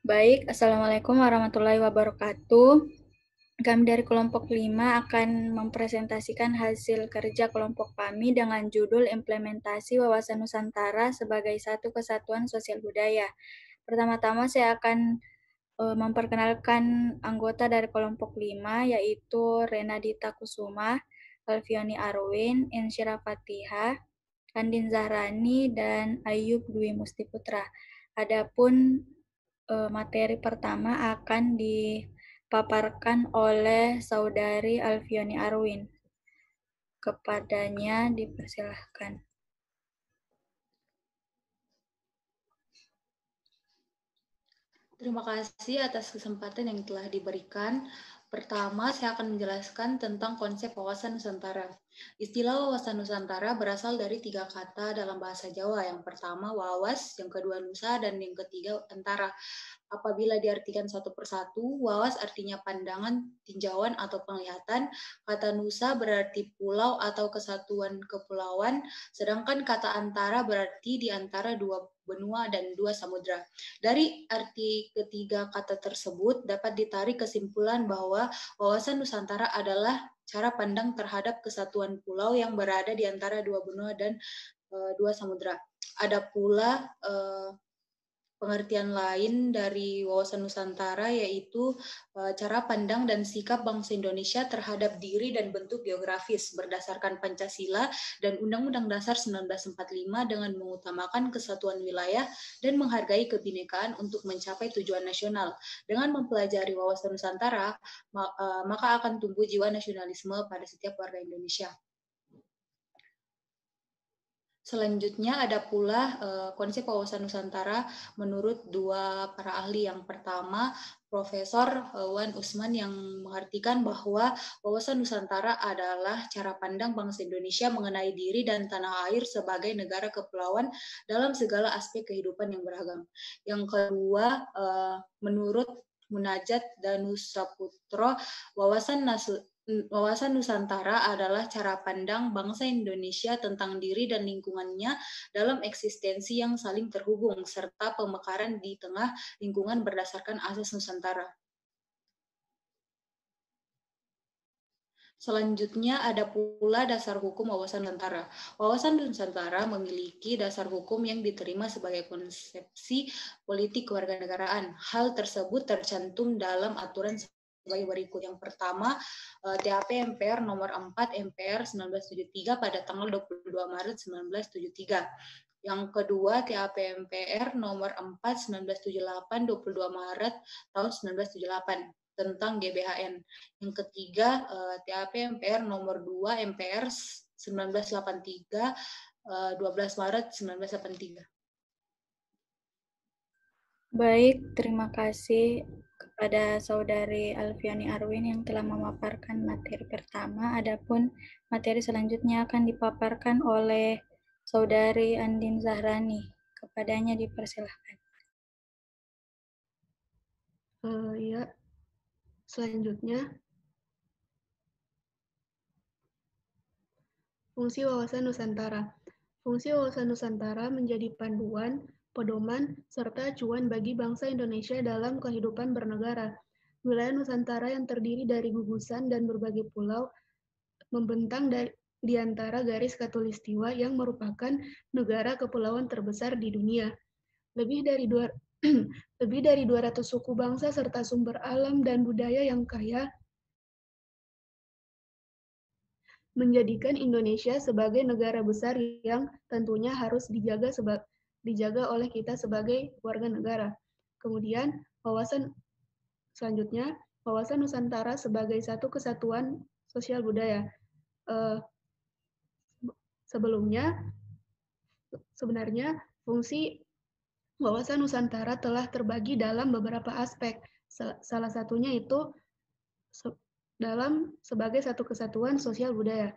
Baik, Assalamualaikum warahmatullahi wabarakatuh. Kami dari kelompok 5 akan mempresentasikan hasil kerja kelompok kami dengan judul Implementasi Wawasan Nusantara sebagai Satu Kesatuan Sosial Budaya. Pertama-tama saya akan memperkenalkan anggota dari kelompok 5, yaitu Renadita Kusuma, Alfioni Arwin, Insyira Fatihah, Andin Zahrani, dan Ayub Dwi Mustiputra. Adapun materi pertama akan dipaparkan oleh Saudari Alfioni Arwin. Kepadanya dipersilahkan. Terima kasih atas kesempatan yang telah diberikan. Pertama, saya akan menjelaskan tentang konsep wawasan Nusantara. Istilah wawasan Nusantara berasal dari 3 kata dalam bahasa Jawa. Yang pertama, wawas, yang kedua, nusa, dan yang ketiga, antara. Apabila diartikan satu persatu, wawas artinya pandangan, tinjauan, atau penglihatan. Kata nusa berarti pulau atau kesatuan kepulauan, sedangkan kata antara berarti di antara 2 benua dan 2 samudra. Dari arti ketiga kata tersebut dapat ditarik kesimpulan bahwa wawasan Nusantara adalah cara pandang terhadap kesatuan pulau yang berada di antara 2 benua dan 2 samudra. Ada pula pengertian lain dari wawasan Nusantara, yaitu cara pandang dan sikap bangsa Indonesia terhadap diri dan bentuk geografis berdasarkan Pancasila dan Undang-Undang Dasar 1945 dengan mengutamakan kesatuan wilayah dan menghargai kebinekaan untuk mencapai tujuan nasional. Dengan mempelajari wawasan Nusantara, maka akan tumbuh jiwa nasionalisme pada setiap warga Indonesia. Selanjutnya ada pula konsep wawasan Nusantara menurut 2 para ahli. Yang pertama, Profesor Wan Usman yang mengartikan bahwa wawasan Nusantara adalah cara pandang bangsa Indonesia mengenai diri dan tanah air sebagai negara kepulauan dalam segala aspek kehidupan yang beragam. Yang kedua, menurut Munajat Danusaputro, wawasan Nusantara adalah cara pandang bangsa Indonesia tentang diri dan lingkungannya dalam eksistensi yang saling terhubung, serta pemekaran di tengah lingkungan berdasarkan asas Nusantara. Selanjutnya ada pula dasar hukum wawasan Nusantara. Wawasan Nusantara memiliki dasar hukum yang diterima sebagai konsepsi politik kewarganegaraan. Hal tersebut tercantum dalam aturan sebagai berikut. Yang pertama, TAP MPR nomor 4 MPR 1973 pada tanggal 22 Maret 1973. Yang kedua, TAP MPR nomor 4 1978 22 Maret tahun 1978 tentang GBHN. Yang ketiga, TAP MPR nomor 2 MPR 1983 12 Maret 1983. Baik, terima kasih kepada Saudari Alfiani Arwin yang telah memaparkan materi pertama. Adapun materi selanjutnya akan dipaparkan oleh Saudari Andin Zahrani. Kepadanya dipersilahkan. Ya, selanjutnya fungsi wawasan Nusantara. Fungsi wawasan Nusantara menjadi panduan, pedoman, serta acuan bagi bangsa Indonesia dalam kehidupan bernegara. Wilayah Nusantara yang terdiri dari gugusan dan berbagai pulau membentang di antara garis khatulistiwa yang merupakan negara kepulauan terbesar di dunia. Lebih dari 200 suku bangsa serta sumber alam dan budaya yang kaya menjadikan Indonesia sebagai negara besar yang tentunya harus dijaga oleh kita sebagai warga negara. Kemudian selanjutnya wawasan Nusantara sebagai satu kesatuan sosial budaya. Sebenarnya fungsi wawasan Nusantara telah terbagi dalam beberapa aspek. Salah satunya itu sebagai satu kesatuan sosial budaya.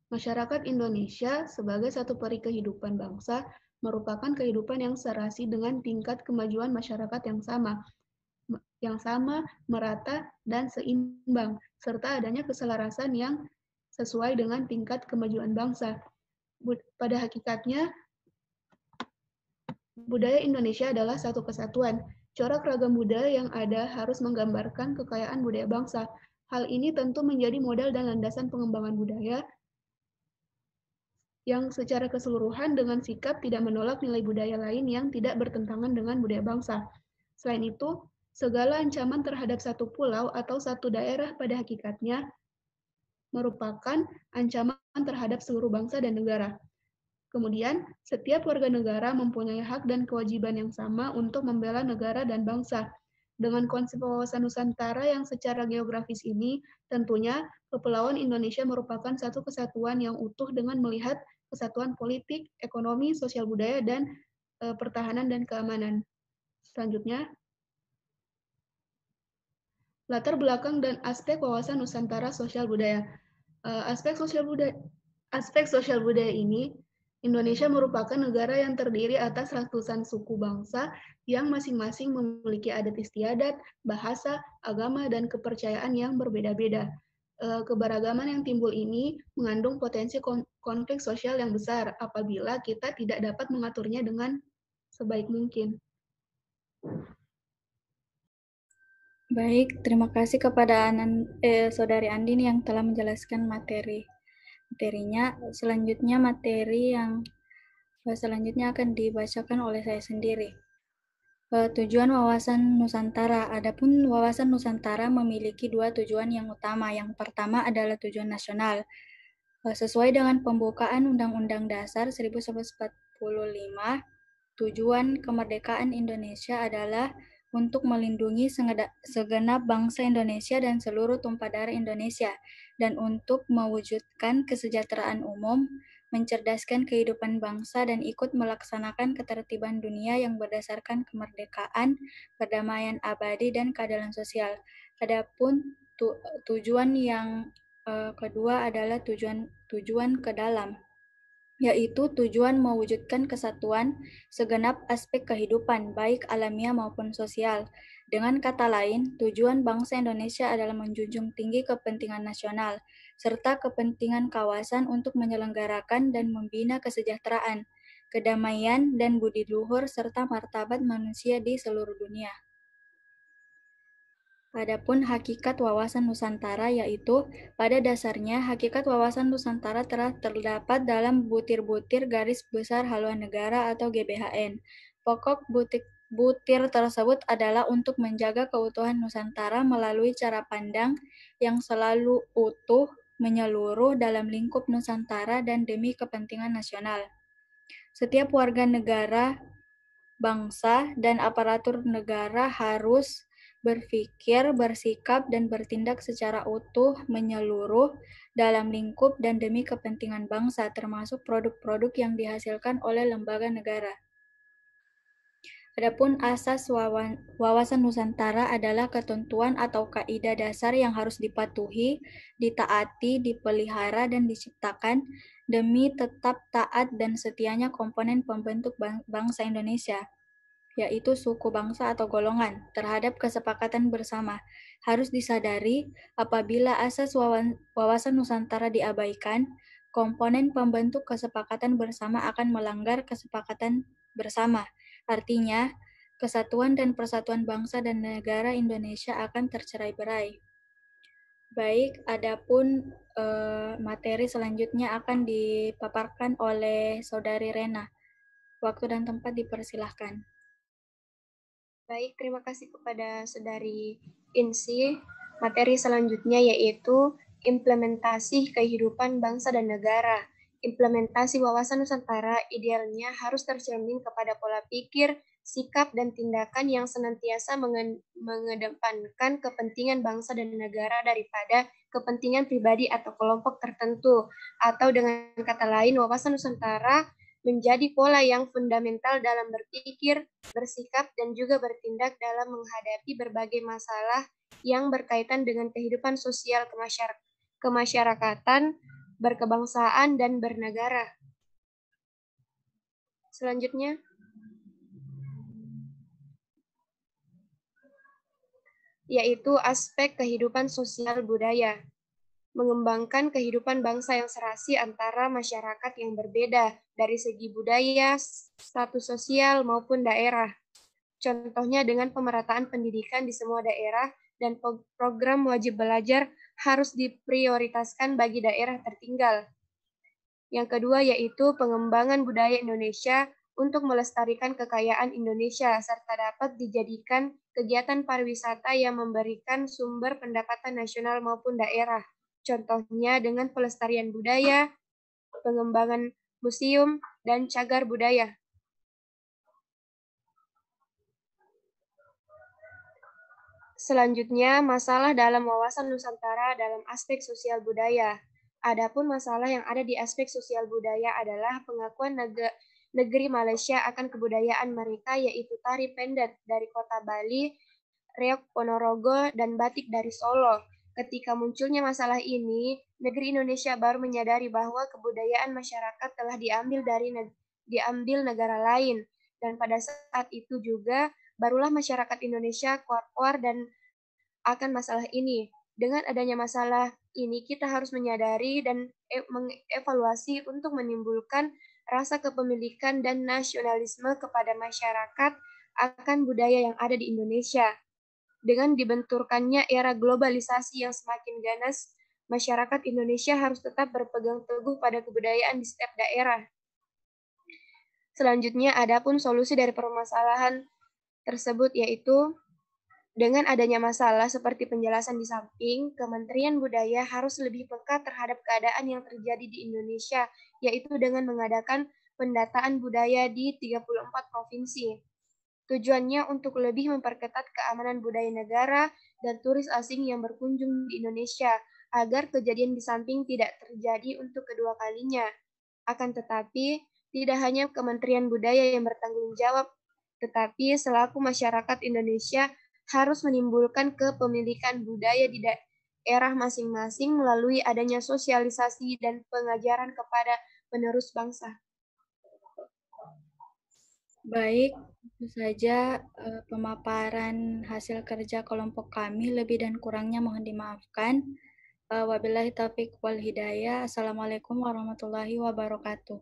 Masyarakat Indonesia sebagai satu peri kehidupan bangsa merupakan kehidupan yang serasi dengan tingkat kemajuan masyarakat yang sama, merata, dan seimbang, serta adanya keselarasan yang sesuai dengan tingkat kemajuan bangsa. Pada hakikatnya, budaya Indonesia adalah satu kesatuan, Corak ragam budaya yang ada harus menggambarkan kekayaan budaya bangsa. Hal ini tentu menjadi modal dan landasan pengembangan budaya yang secara keseluruhan dengan sikap tidak menolak nilai budaya lain yang tidak bertentangan dengan budaya bangsa. Selain itu, segala ancaman terhadap satu pulau atau satu daerah pada hakikatnya merupakan ancaman terhadap seluruh bangsa dan negara. Kemudian, setiap warga negara mempunyai hak dan kewajiban yang sama untuk membela negara dan bangsa. Dengan konsep wawasan Nusantara yang secara geografis ini, tentunya Kepulauan Indonesia merupakan satu kesatuan yang utuh dengan melihat kesatuan politik, ekonomi, sosial budaya, dan pertahanan dan keamanan. Selanjutnya, latar belakang dan aspek wawasan Nusantara sosial budaya. Aspek sosial budaya ini, Indonesia merupakan negara yang terdiri atas ratusan suku bangsa yang masing-masing memiliki adat istiadat, bahasa, agama, dan kepercayaan yang berbeda-beda. Keberagaman yang timbul ini mengandung potensi konflik sosial yang besar apabila kita tidak dapat mengaturnya dengan sebaik mungkin. Baik, terima kasih kepada Saudari Andin yang telah menjelaskan materinya. Selanjutnya selanjutnya akan dibacakan oleh saya sendiri. Tujuan wawasan Nusantara. Adapun wawasan Nusantara memiliki dua tujuan yang utama. Yang pertama adalah tujuan nasional. Sesuai dengan pembukaan Undang-Undang Dasar 1945, tujuan kemerdekaan Indonesia adalah untuk melindungi segenap bangsa Indonesia dan seluruh tumpah darah Indonesia, dan untuk mewujudkan kesejahteraan umum, mencerdaskan kehidupan bangsa, dan ikut melaksanakan ketertiban dunia yang berdasarkan kemerdekaan, perdamaian abadi, dan keadilan sosial. Adapun tujuan yang kedua adalah tujuan ke dalam, yaitu tujuan mewujudkan kesatuan segenap aspek kehidupan, baik alamiah maupun sosial. Dengan kata lain, tujuan bangsa Indonesia adalah menjunjung tinggi kepentingan nasional, serta kepentingan kawasan untuk menyelenggarakan dan membina kesejahteraan, kedamaian, dan budi luhur, serta martabat manusia di seluruh dunia. Adapun hakikat wawasan Nusantara, yaitu pada dasarnya hakikat wawasan Nusantara telah terdapat dalam butir-butir garis besar haluan negara atau GBHN. Pokok butir tersebut adalah untuk menjaga keutuhan Nusantara melalui cara pandang yang selalu utuh, menyeluruh dalam lingkup Nusantara dan demi kepentingan nasional. Setiap warga negara, bangsa, dan aparatur negara harus berpikir, bersikap, dan bertindak secara utuh, menyeluruh, dalam lingkup dan demi kepentingan bangsa, termasuk produk-produk yang dihasilkan oleh lembaga negara. Adapun asas wawasan Nusantara adalah ketentuan atau kaidah dasar yang harus dipatuhi, ditaati, dipelihara, dan diciptakan demi tetap taat dan setianya komponen pembentuk bangsa Indonesia, yaitu suku, bangsa, atau golongan, terhadap kesepakatan bersama. Harus disadari, apabila asas wawasan Nusantara diabaikan, komponen pembentuk kesepakatan bersama akan melanggar kesepakatan bersama. Artinya, kesatuan dan persatuan bangsa dan negara Indonesia akan tercerai-berai. Baik, adapun materi selanjutnya akan dipaparkan oleh Saudari Rena. Waktu dan tempat dipersilahkan. Baik, terima kasih kepada Saudari Insi. Materi selanjutnya yaitu implementasi kehidupan bangsa dan negara. Implementasi wawasan Nusantara idealnya harus tercermin kepada pola pikir, sikap, dan tindakan yang senantiasa mengedepankan kepentingan bangsa dan negara daripada kepentingan pribadi atau kelompok tertentu. Atau dengan kata lain, wawasan Nusantara menjadi pola yang fundamental dalam berpikir, bersikap, dan juga bertindak dalam menghadapi berbagai masalah yang berkaitan dengan kehidupan sosial kemasyarakatan, berkebangsaan, dan bernegara. Selanjutnya, yaitu aspek kehidupan sosial budaya. Mengembangkan kehidupan bangsa yang serasi antara masyarakat yang berbeda dari segi budaya, status sosial, maupun daerah. Contohnya dengan pemerataan pendidikan di semua daerah dan program wajib belajar harus diprioritaskan bagi daerah tertinggal. Yang kedua yaitu pengembangan budaya Indonesia untuk melestarikan kekayaan Indonesia serta dapat dijadikan kegiatan pariwisata yang memberikan sumber pendapatan nasional maupun daerah. Contohnya dengan pelestarian budaya, pengembangan museum, dan cagar budaya. Selanjutnya, masalah dalam wawasan Nusantara dalam aspek sosial budaya. Adapun masalah yang ada di aspek sosial budaya adalah pengakuan negeri Malaysia akan kebudayaan mereka, yaitu tari pendek dari kota Bali, reok Ponorogo, dan batik dari Solo. Ketika munculnya masalah ini, negeri Indonesia baru menyadari bahwa kebudayaan masyarakat telah diambil negara lain. Dan pada saat itu juga, barulah masyarakat Indonesia kuat dan akan masalah ini. Dengan adanya masalah ini, kita harus menyadari dan mengevaluasi untuk menimbulkan rasa kepemilikan dan nasionalisme kepada masyarakat akan budaya yang ada di Indonesia. Dengan dibenturkannya era globalisasi yang semakin ganas, masyarakat Indonesia harus tetap berpegang teguh pada kebudayaan di setiap daerah. Selanjutnya, adapun solusi dari permasalahan tersebut yaitu dengan adanya masalah seperti penjelasan di samping, Kementerian Budaya harus lebih peka terhadap keadaan yang terjadi di Indonesia, yaitu dengan mengadakan pendataan budaya di 34 provinsi. Tujuannya untuk lebih memperketat keamanan budaya negara dan turis asing yang berkunjung di Indonesia, agar kejadian di samping tidak terjadi untuk kedua kalinya. Akan tetapi, tidak hanya Kementerian Budaya yang bertanggung jawab, tetapi selaku masyarakat Indonesia harus menimbulkan kepemilikan budaya di daerah masing-masing melalui adanya sosialisasi dan pengajaran kepada penerus bangsa. Baik, itu saja pemaparan hasil kerja kelompok kami. Lebih dan kurangnya mohon dimaafkan. Wabillahi taufiq wal hidayah. Assalamualaikum warahmatullahi wabarakatuh.